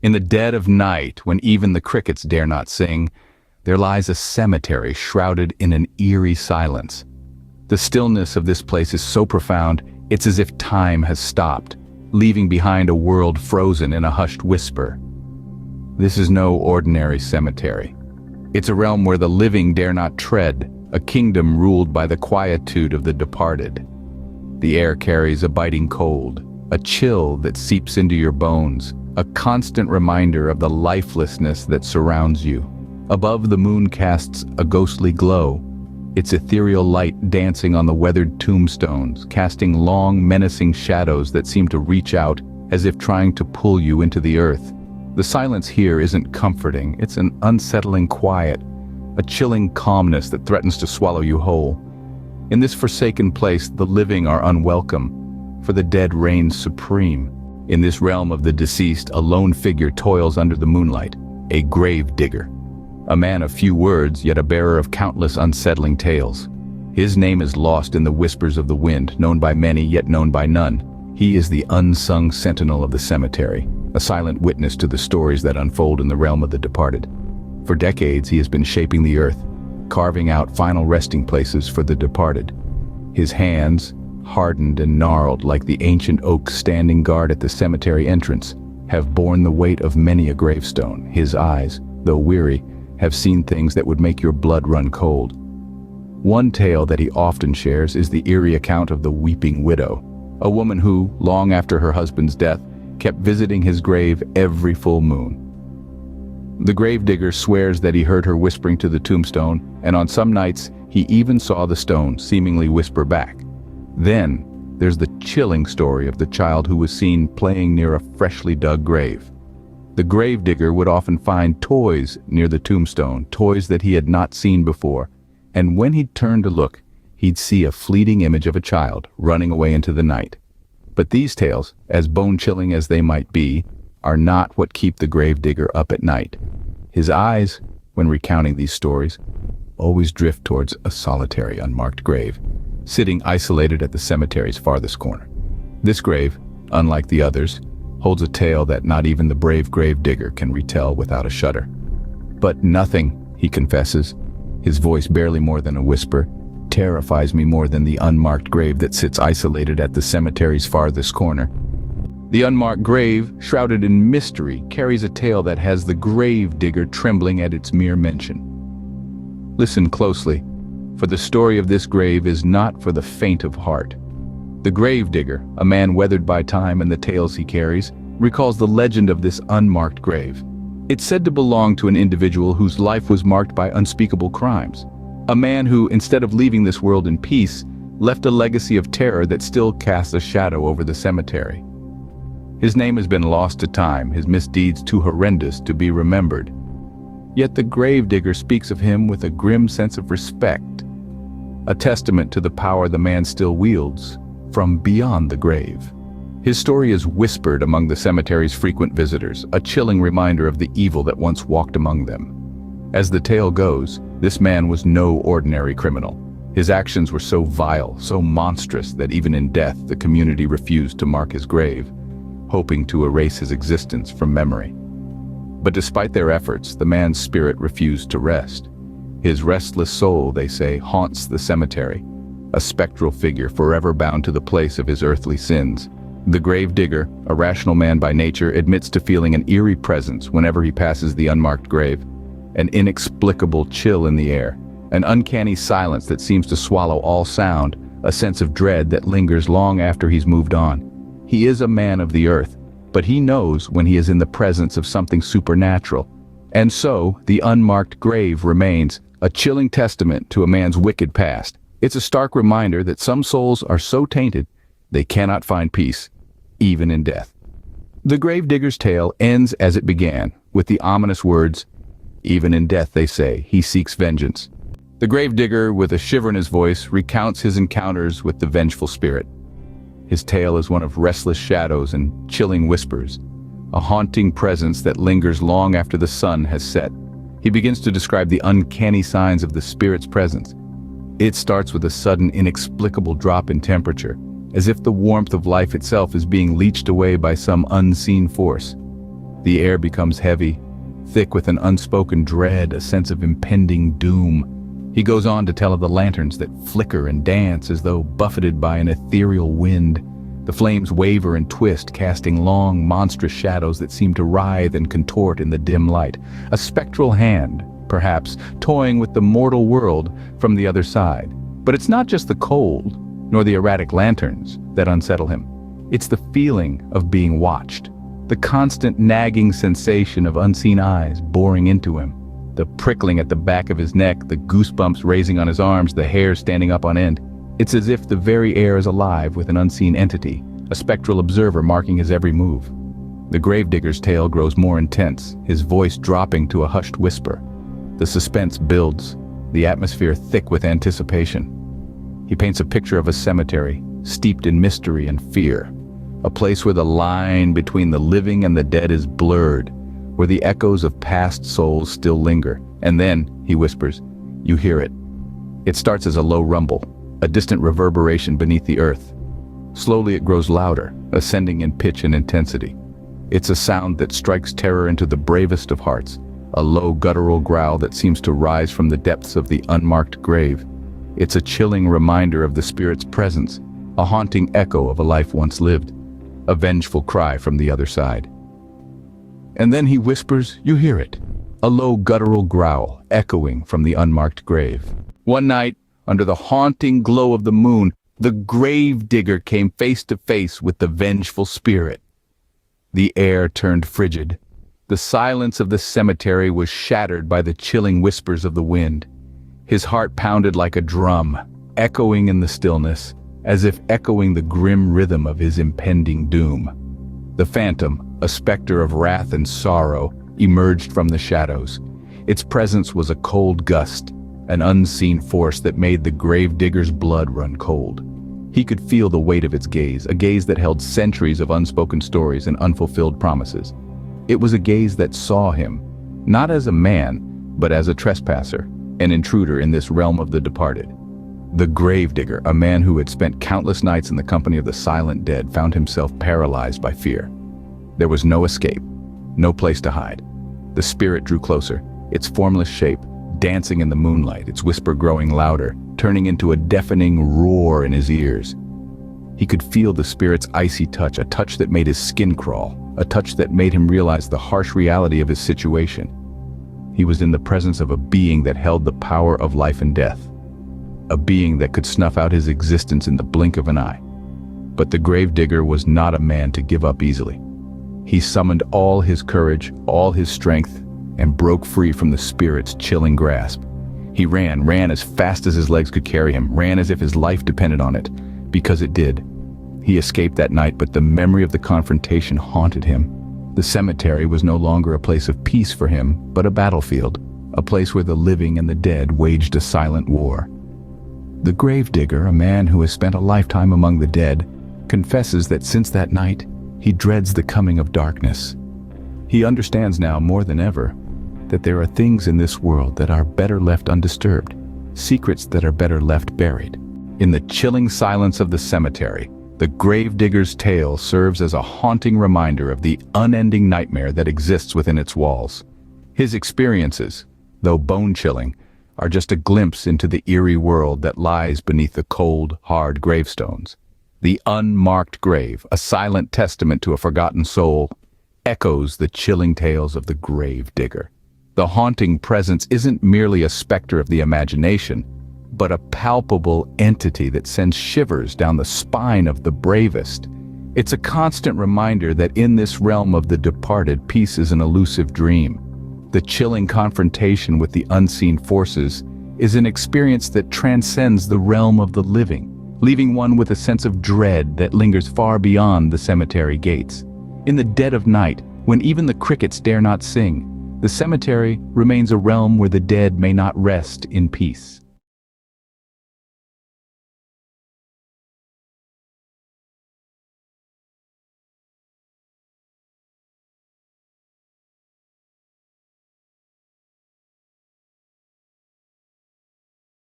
In the dead of night, when even the crickets dare not sing, there lies a cemetery shrouded in an eerie silence. The stillness of this place is so profound, it's as if time has stopped, leaving behind a world frozen in a hushed whisper. This is no ordinary cemetery. It's a realm where the living dare not tread, a kingdom ruled by the quietude of the departed. The air carries a biting cold, a chill that seeps into your bones, a constant reminder of the lifelessness that surrounds you. Above, the moon casts a ghostly glow, its ethereal light dancing on the weathered tombstones, casting long, menacing shadows that seem to reach out as if trying to pull you into the earth. The silence here isn't comforting, it's an unsettling quiet, a chilling calmness that threatens to swallow you whole. In this forsaken place, the living are unwelcome, for the dead reign supreme. In this realm of the deceased, a lone figure toils under the moonlight, a grave digger. A man of few words, yet a bearer of countless unsettling tales. His name is lost in the whispers of the wind, known by many, yet known by none. He is the unsung sentinel of the cemetery, a silent witness to the stories that unfold in the realm of the departed. For decades, he has been shaping the earth, carving out final resting places for the departed. His hands, hardened and gnarled like the ancient oaks standing guard at the cemetery entrance, have borne the weight of many a gravestone. His eyes, though weary, have seen things that would make your blood run cold. One tale that he often shares is the eerie account of the weeping widow, a woman who, long after her husband's death, kept visiting his grave every full moon. The gravedigger swears that he heard her whispering to the tombstone, and on some nights he even saw the stone seemingly whisper back. Then, there's the chilling story of the child who was seen playing near a freshly dug grave. The gravedigger would often find toys near the tombstone, toys that he had not seen before, and when he'd turn to look, he'd see a fleeting image of a child running away into the night. But these tales, as bone-chilling as they might be, are not what keep the gravedigger up at night. His eyes, when recounting these stories, always drift towards a solitary, unmarked grave, sitting isolated at the cemetery's farthest corner. This grave, unlike the others, holds a tale that not even the brave gravedigger can retell without a shudder. But nothing, he confesses, his voice barely more than a whisper, terrifies me more than the unmarked grave that sits isolated at the cemetery's farthest corner. The unmarked grave, shrouded in mystery, carries a tale that has the gravedigger trembling at its mere mention. Listen closely, for the story of this grave is not for the faint of heart. The gravedigger, a man weathered by time and the tales he carries, recalls the legend of this unmarked grave. It's said to belong to an individual whose life was marked by unspeakable crimes. A man who, instead of leaving this world in peace, left a legacy of terror that still casts a shadow over the cemetery. His name has been lost to time, his misdeeds too horrendous to be remembered. Yet the gravedigger speaks of him with a grim sense of respect, a testament to the power the man still wields from beyond the grave. His story is whispered among the cemetery's frequent visitors, a chilling reminder of the evil that once walked among them. As the tale goes, this man was no ordinary criminal. His actions were so vile, so monstrous that even in death the community refused to mark his grave, hoping to erase his existence from memory. But despite their efforts, the man's spirit refused to rest. His restless soul, they say, haunts the cemetery, a spectral figure forever bound to the place of his earthly sins. The gravedigger, a rational man by nature, admits to feeling an eerie presence whenever he passes the unmarked grave, an inexplicable chill in the air, an uncanny silence that seems to swallow all sound, a sense of dread that lingers long after he's moved on. He is a man of the earth, but he knows when he is in the presence of something supernatural. And so, the unmarked grave remains, a chilling testament to a man's wicked past. It's a stark reminder that some souls are so tainted, they cannot find peace, even in death. The gravedigger's tale ends as it began, with the ominous words, "Even in death, they say, he seeks vengeance." The gravedigger, with a shiver in his voice, recounts his encounters with the vengeful spirit. His tale is one of restless shadows and chilling whispers, a haunting presence that lingers long after the sun has set. He begins to describe the uncanny signs of the spirit's presence. It starts with a sudden, inexplicable drop in temperature, as if the warmth of life itself is being leached away by some unseen force. The air becomes heavy, thick with an unspoken dread, a sense of impending doom. He goes on to tell of the lanterns that flicker and dance as though buffeted by an ethereal wind. The flames waver and twist, casting long, monstrous shadows that seem to writhe and contort in the dim light. A spectral hand, perhaps, toying with the mortal world from the other side. But it's not just the cold, nor the erratic lanterns, that unsettle him. It's the feeling of being watched. The constant nagging sensation of unseen eyes boring into him. The prickling at the back of his neck, the goosebumps raising on his arms, the hair standing up on end. It's as if the very air is alive with an unseen entity, a spectral observer marking his every move. The gravedigger's tale grows more intense, his voice dropping to a hushed whisper. The suspense builds, the atmosphere thick with anticipation. He paints a picture of a cemetery, steeped in mystery and fear. A place where the line between the living and the dead is blurred, where the echoes of past souls still linger. And then, he whispers, you hear it. It starts as a low rumble, a distant reverberation beneath the earth. Slowly it grows louder, ascending in pitch and intensity. It's a sound that strikes terror into the bravest of hearts, a low guttural growl that seems to rise from the depths of the unmarked grave. It's a chilling reminder of the spirit's presence, a haunting echo of a life once lived. A vengeful cry from the other side. And then he whispers, you hear it. A low guttural growl echoing from the unmarked grave. One night, under the haunting glow of the moon, the gravedigger came face to face with the vengeful spirit. The air turned frigid. The silence of the cemetery was shattered by the chilling whispers of the wind. His heart pounded like a drum, echoing in the stillness, as if echoing the grim rhythm of his impending doom. The phantom, a specter of wrath and sorrow, emerged from the shadows. Its presence was a cold gust, an unseen force that made the gravedigger's blood run cold. He could feel the weight of its gaze, a gaze that held centuries of unspoken stories and unfulfilled promises. It was a gaze that saw him, not as a man, but as a trespasser, an intruder in this realm of the departed. The gravedigger, a man who had spent countless nights in the company of the silent dead, found himself paralyzed by fear. There was no escape, no place to hide. The spirit drew closer, its formless shape dancing in the moonlight, its whisper growing louder, turning into a deafening roar in his ears. He could feel the spirit's icy touch, a touch that made his skin crawl, a touch that made him realize the harsh reality of his situation. He was in the presence of a being that held the power of life and death. A being that could snuff out his existence in the blink of an eye. But the gravedigger was not a man to give up easily. He summoned all his courage, all his strength, and broke free from the spirit's chilling grasp. He ran as fast as his legs could carry him, ran as if his life depended on it, because it did. He escaped that night, but the memory of the confrontation haunted him. The cemetery was no longer a place of peace for him, but a battlefield, a place where the living and the dead waged a silent war. The gravedigger, a man who has spent a lifetime among the dead, confesses that since that night, he dreads the coming of darkness. He understands now more than ever that there are things in this world that are better left undisturbed, secrets that are better left buried. In the chilling silence of the cemetery, the gravedigger's tale serves as a haunting reminder of the unending nightmare that exists within its walls. His experiences, though bone-chilling, are just a glimpse into the eerie world that lies beneath the cold, hard gravestones. The unmarked grave, a silent testament to a forgotten soul, echoes the chilling tales of the gravedigger. The haunting presence isn't merely a specter of the imagination, but a palpable entity that sends shivers down the spine of the bravest. It's a constant reminder that in this realm of the departed, peace is an elusive dream. The chilling confrontation with the unseen forces is an experience that transcends the realm of the living, leaving one with a sense of dread that lingers far beyond the cemetery gates. In the dead of night, when even the crickets dare not sing, the cemetery remains a realm where the dead may not rest in peace.